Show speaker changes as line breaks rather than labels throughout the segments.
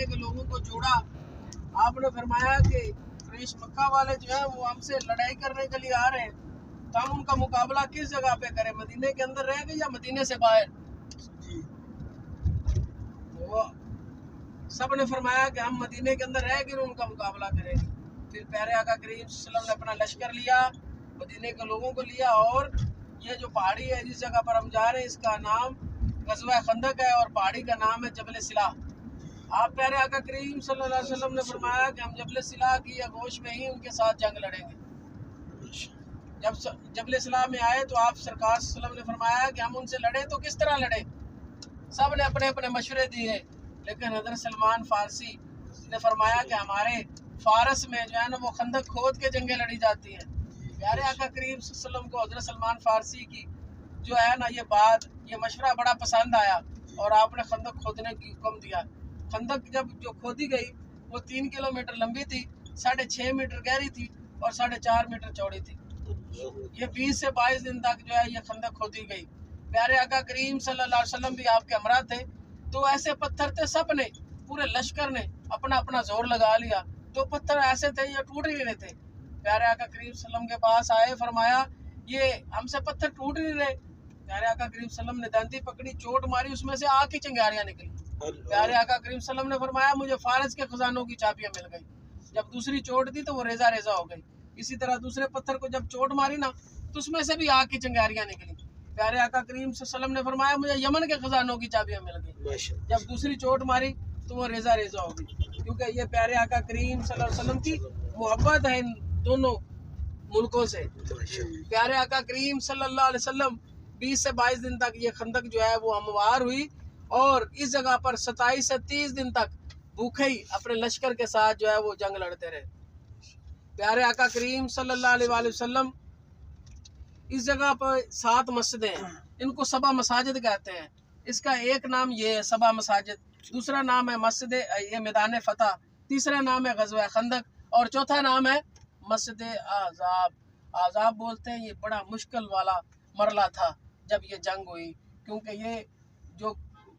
मदीने के लोगों को जोड़ा। आपने फरमाया कि कुरैश मक्का वाले जो है वो हमसे लड़ाई करने के लिए आ रहे हैं, तो हम उनका मुकाबला किस जगह पे करें, मदीने के अंदर रहेंगे या मदीने से बाहर? वो सब ने फरमाया कि हम मदीने के अंदर रह कर उनका मुकाबला करेंगे। फिर प्यारे आका करीम सल्लल्लाहु अलैहि वसल्लम ने अपना लश्कर लिया, मदीने के लोगों को लिया, और ये जो पहाड़ी है जिस जगह पर हम जा रहे हैं इसका नाम ग़ज़वा खंदक है और पहाड़ी का नाम है जबल सिला। आप प्यारे आका करीम सल्लल्लाहु अलैहि वसल्लम ने फरमाया कि हम जबल सिला की आगोश में ही उनके साथ जंग लड़ेंगे। जब जबल सिला में आए तो आप सरकार सल्लल्लाहु अलैहि वसल्लम ने फरमाया कि हम उनसे लड़े तो किस तरह लड़े। सब ने अपने अपने मशवरे दिए, लेकिन हज़रत सलमान फारसी ने फरमाया कि हमारे फारस में जो है ना वो खंदक खोद के जंगें लड़ी जाती हैं। प्यारे आका करीम सल्लल्लाहु अलैहि वसल्लम को हज़रत सलमान फारसी की जो है ना ये बात, ये मशवरा बड़ा पसंद आया और आपने खंदक खोदने की हुक्म दिया। खंदक जब जो खोदी गई वो 3 किलोमीटर लंबी थी, 6.5 मीटर गहरी थी और 4.5 मीटर चौड़ी थी। ये 20 से 22 दिन तक जो है ये खंदक खोदी गई। प्यारे आका करीम सल्लल्लाहु अलैहि वसल्लम भी आपके हमरा थे, तो ऐसे पत्थर थे, सब ने पूरे लश्कर ने अपना अपना जोर लगा लिया, तो पत्थर ऐसे थे ये टूट ही नहीं रहे थे। प्यारे आका करीम सल्लम के पास आए, फरमाया ये हमसे पत्थर टूट नहीं रहे। प्यारे आका करीम सल्लम ने दांती पकड़ी, चोट मारी, उसमें से आग की चिंगारियां निकली। प्यारे आका करीम सल्लम ने फरमाया मुझे फारस के खजानों की चाबियां मिल गई। जब दूसरी चोट दी तो वो रेजा रेजा हो गई। इसी तरह दूसरे पत्थर को जब चोट मारी ना तो उसमें से भी आग की चिंगारियां निकली। प्यारे आका करीम सल्लम ने फरमाया मुझे यमन के खजानों की चाबियां मिल गई। जब दूसरी चोट मारी तो वो रेजा रेजा हो गई, क्योंकि ये प्यारे आका करीम सल्लल्लाहु अलैहि वसल्लम की मोहब्बत है इन दोनों मुल्कों से। प्यारे आका करीम सल्लल्लाहु अलैहि वसल्लम 20 से 22 दिन तक ये खंदक जो है वो हमवार हुई और इस जगह पर 27 से 30 दिन तक भूखे ही अपने लश्कर के साथ जो है वो जंग लड़ते रहे। प्यारे आका करीम सल्लल्लाहु अलैहि वसल्लम इस जगह पर 7 मस्जिदें हैं, इनको सबा मसाजिद कहते हैं। इसका एक नाम ये है सबा मसाजिद, दूसरा नाम है मस्जिद ये मैदान फतह, तीसरा नाम है ग़ज़वा खंदक और चौथा नाम है मस्जिद आज़ाब। आज़ाब बोलते हैं ये बड़ा मुश्किल वाला मरला था जब ये जंग हुई, क्योंकि ये जो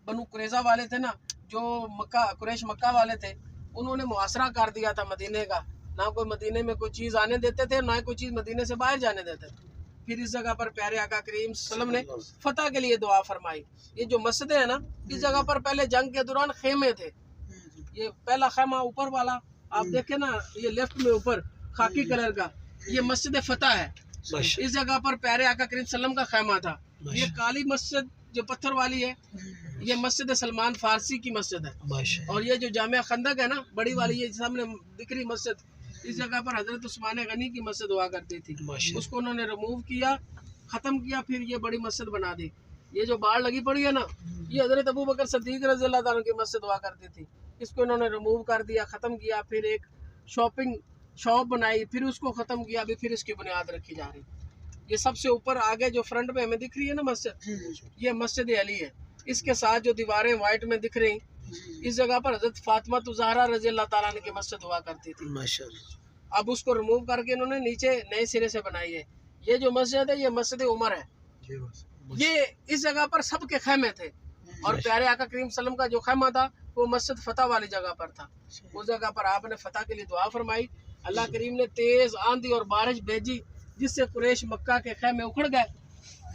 बनु कुरैज़ा वाले थे ना, जो मक्का कुरैश मक्का वाले थे, उन्होंने मुआसरा कर दिया था मदीने का। ना कोई मदीने में कोई चीज़ आने देते थे, ना कोई चीज़ मदीने से बाहर जाने देते थे। फिर इस जगह पर प्यारे आका करीम सल्लम ने फतह के लिए दुआ फरमाई। ये जो मस्जिद है ना, इस जगह पर पहले जंग के दौरान खेमे थे। ये पहला खेमा ऊपर वाला आप देखें ना, ये लेफ्ट में ऊपर खाकी कलर का, ये मस्जिद फतह है। इस जगह पर प्यारे आका करीम सल्लम का खेमा था। ये काली मस्जिद जो पत्थर वाली है, ये मस्जिद सलमान फारसी की मस्जिद है। और ये जो जामिया खंदक है ना बड़ी वाली, ये सामने दिख रही मस्जिद, इस जगह पर हजरत उस्मान गनी की मस्जिद हुआ करती थी। उसको उन्होंने रिमूव किया, ख़त्म किया, फिर ये बड़ी मस्जिद बना दी। ये जो बाढ़ लगी पड़ी है ना, ये हजरत अबू बकर सिद्दीक रज़ी अल्लाह ताला की मस्जिद हुआ करती थी। इसको इन्होंने रिमूव कर दिया, ख़त्म किया, फिर एक शॉपिंग शॉप बनाई, फिर उसको ख़त्म किया, अभी फिर इसकी बुनियाद रखी जा रही। ये सबसे ऊपर आगे जो फ्रंट में हमें दिख रही है ना मस्जिद, ये मस्जिद अली है। इसके साथ जो दीवारें वाइट में दिख रही, इस जगह पर हजरत फातिमा ज़हरा रज़ी अल्लाह ताला की मस्जिद हुआ करती थी। अब उसको रिमूव करके इन्होंने नीचे नए सिरे से बनाई है। ये जो मस्जिद है ये मस्जिद उमर है। ये इस जगह पर सबके खेमे थे और प्यारे आका करीम सल्लम का जो खेमा था वो मस्जिद फतह वाली जगह पर था। उस जगह पर आपने फतह के लिए दुआ फरमाई। अल्लाह करीम ने तेज आंधी और बारिश भेजी, जिससे कुरैश मक्का के खेमे उखड़ गए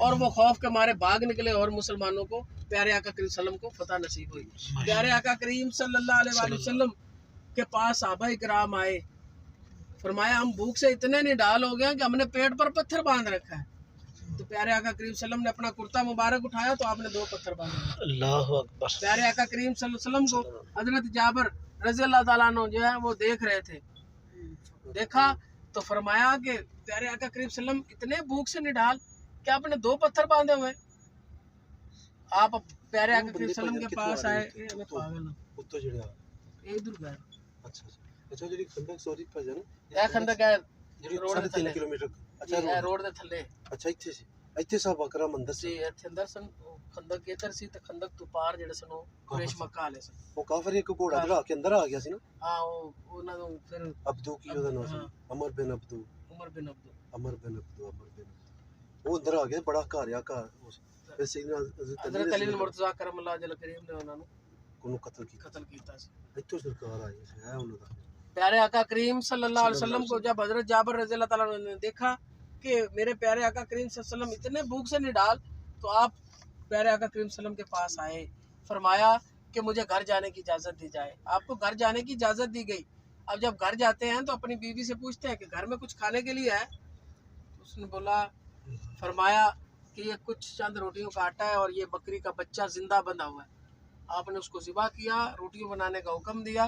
और वो खौफ के मारे भाग निकले और मुसलमानों को प्यारे आका करीम सल्लम को फतह नसीब हुई। प्यारे आका करीम सल्लल्लाहु अलैहि वसल्लम के पास सहाबा इकराम आए, फरमाया हम भूख से इतने निडाल हो गए कि हमने पेट पर पत्थर बांध रखा है। तो प्यारे आका करीम सल्लम ने अपना कुर्ता मुबारक उठाया तो आपने 2 पत्थर बांधे। अल्लाह अकबर। प्यारे आका करीम सल्लम को हजरत जाबर रज़ी अल्लाह ताला अन्हु जो है वो देख रहे थे। देखा तो फरमाया कि प्यारे आका करीम सल्लम इतने भूख से निडाल कि आपने 2 पत्थर बांधे हुए। आप प्यारे आका करीम सल्लम के पास आए, अच्छा ਜਿਹੜੀ ਖੰਦਕ ਸੌਰੀ ਪੈ ਜਾਣਾ ਇਹ ਖੰਦਕ ਹੈ ਜਿਹੜੀ ਰੋਡ ਦੇ 3 ਕਿਲੋਮੀਟਰ ਅੱਛਾ ਰੋਡ ਦੇ ਥੱਲੇ ਅੱਛਾ ਇੱਥੇ ਸੀ ਇੱਥੇ ਸਾਹਿਬ ਬਕਰਾ ਮੰਦਰ ਸੀ ਇੱਥੇ ਅੰਦਰ ਸਨ ਖੰਦਕ ਇੱਧਰ ਸੀ ਤੇ ਖੰਦਕ ਤੋਂ ਪਾਰ ਜਿਹੜੇ ਸਨ ਕੁਰੈਸ਼ ਮੱਕਾ ਵਾਲੇ ਸਨ ਉਹ ਕਾਫਰ ਇੱਕ ਘੋੜਾ ਚੜਾ ਕੇ ਅੰਦਰ ਆ ਗਿਆ ਸੀ ਨਾ ਹਾਂ ਉਹ ਉਹਨਾਂ ਨੂੰ ਫਿਰ ਅਬਦੂ ਕੀ ਉਹਦਾ ਨਾਮ ਸੀ ਅਮਰ ਬਿਨ ਅਬਦੂ ਉਹ ਅੰਦਰ ਆ ਗਿਆ ਬੜਾ ਘਾਰਿਆ ਘਰ ਉਸ ਇਸੇ ਨਾਲ ਹਜ਼ਰਤ ਅਲੀ ਮੁਰਤਜ਼ਾ ਕਰਮ ਅੱਲਾਹ ਜਲ ਕਰੀਮ ਨੇ ਉਹਨਾਂ ਨੂੰ
ਉਹਨੂੰ ਕਤਲ
ਕੀਤਾ ਸੀ।
ਇੱਥੋਂ ਸਰਕਾਰ ਆਈ ਹੈ ਉਹਨਾਂ ਦਾ।
प्यारे आका करीम सल्लल्लाहु अलैहि वसल्लम को जब हजरत जाबिर रज़ी अल्लाह ताला अन्हु ने देखा कि मेरे प्यारे आका करीम सल्लल्लाहु अलैहि वसल्लम इतने भूख से निडाल, तो आप प्यारे आका करीम सल्लम के पास आए, फरमाया कि मुझे घर जाने की इजाज़त दी जाए। आपको घर जाने की इजाज़त दी गई। अब जब घर जाते हैं तो अपनी बीवी से पूछते हैं कि घर में कुछ खाने के लिए है? उसने बोला, फरमाया कि ये कुछ चंद रोटियों का आटा है और ये बकरी का बच्चा जिंदा बंधा हुआ है। आपने उसको ज़िबा किया, रोटियों बनाने का हुक्म दिया,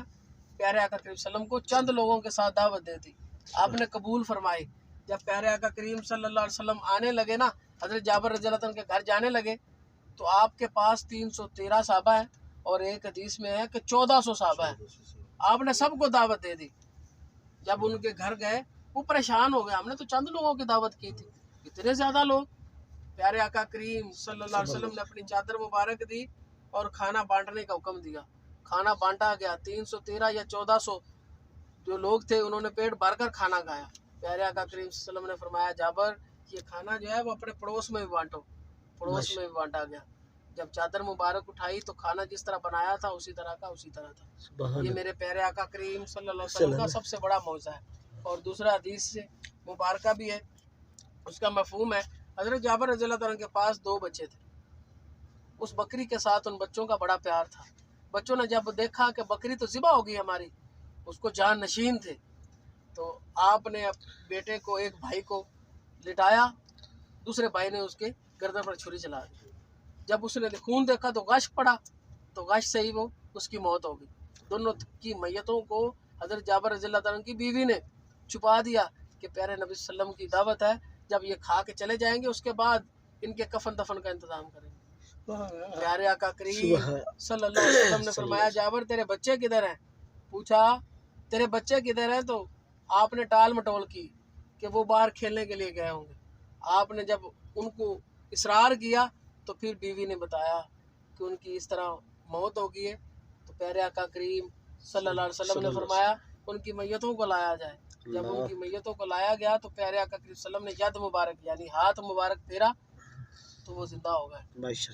प्यारे आका करीम सल्लम को चंद लोगों के साथ दावत दे दी, आपने कबूल फरमाई। जब प्यारे आका करीम सल्लल्लाहु अलैहि वसल्लम आने लगे ना, हज़रत जाबिर रज़ी अल्लाह के घर जाने लगे, तो आपके पास 313 साहबा है और एक हदीस में है कि 1400 साहबा है। आपने सबको दावत दे दी। जब उनके घर गए वो परेशान हो गए, हमने तो चंद लोगों की दावत की थी, इतने ज़्यादा लोग। प्यारे आका करीम सल्लल्लाहु अलैहि वसल्लम ने अपनी चादर मुबारक दी और खाना बांटने का हुक्म दिया। खाना बांटा गया। 313 या 1400 जो लोग थे उन्होंने पेट भरकर खाना खाया। प्यारे आका करीम सल्लल्लाहु अलैहि वसल्लम ने फरमाया, जाबर ये खाना जो है वो अपने पड़ोस में भी बांटो। पड़ोस में भी बांटा गया। जब चादर मुबारक उठाई तो खाना जिस तरह बनाया था उसी तरह का उसी तरह था। ये मेरे प्यारे आका करीम सल्लल्लाहु अलैहि वसल्लम का सबसे बड़ा मौज़ा है। और दूसरा हदीस से मुबारका भी है, उसका मफहूम है, हज़रत जाबिर रज़ी अल्लाह के पास 2 बच्चे थे। उस बकरी के साथ उन बच्चों का बड़ा प्यार था। बच्चों ने जब देखा कि बकरी तो ज़िबा हो गई हमारी, उसको जान नशीन थे, तो आपने बेटे को, एक भाई को लिटाया, दूसरे भाई ने उसके गर्दन पर छुरी चला दी। जब उसने खून देखा तो गश पड़ा, तो गश से ही वो उसकी मौत हो गई। दोनों की मैयतों को हज़रत जाबिर रज़ी अल्लाह अन्हु की बीवी ने छुपा दिया कि प्यारे नबी सल्लम की दावत है, जब ये खा के चले जाएंगे उसके बाद इनके कफन दफन का इंतज़ाम करेंगे। प्यारे आका करीम सल्लल्लाहु अलैहि वसल्लम ने फरमाया, जाबिर तेरे बच्चे किधर हैं? पूछा तेरे बच्चे किधर हैं? तो आपने टाल मटोल की कि वो बाहर खेलने के लिए गए होंगे। आपने जब उनको इसरार किया तो फिर बीवी ने बताया कि उनकी इस तरह मौत हो गई है। तो प्यारे आका करीम सल्लल्लाहु अलैहि वसल्लम ने फरमाया उनकी मैयतों को लाया जाए। जब उनकी मैयतों को लाया गया तो प्यारे आका करीम सल्लल्लाहु अलैहि वसल्लम ने यद मुबारक यानी हाथ मुबारक फेरा तो वो जिंदा हो गए।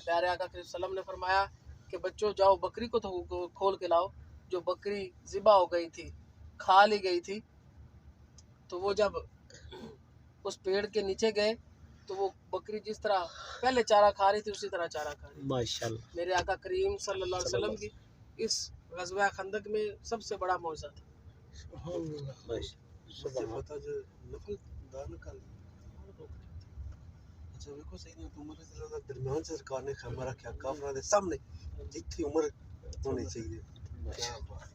प्यारे आका करीम सल्लल्लाहु अलैहि वसल्लम ने फरमाया कि बच्चों जाओ बकरी को तो खोल के लाओ। जो बकरी ज़िबा हो गई थी, खा ली गई थी, तो वो जब उस पेड़ के नीचे गए तो वो बकरी जिस तरह पहले चारा खा रही थी उसी तरह चारा खा रही। माशाल्लाह। मेरे आका करीम सल्लल्लाहु अलैहि वसल्लम की इस ग़ज़वा खंदक में सबसे बड़ा मौज़ा था।
अच्छा देखो सही नहीं, उम्र से ज़्यादा दरमियान से सरकार ने हमारा क्या काफिरा दे सामने जितनी उम्र होनी चाहिए। क्या बात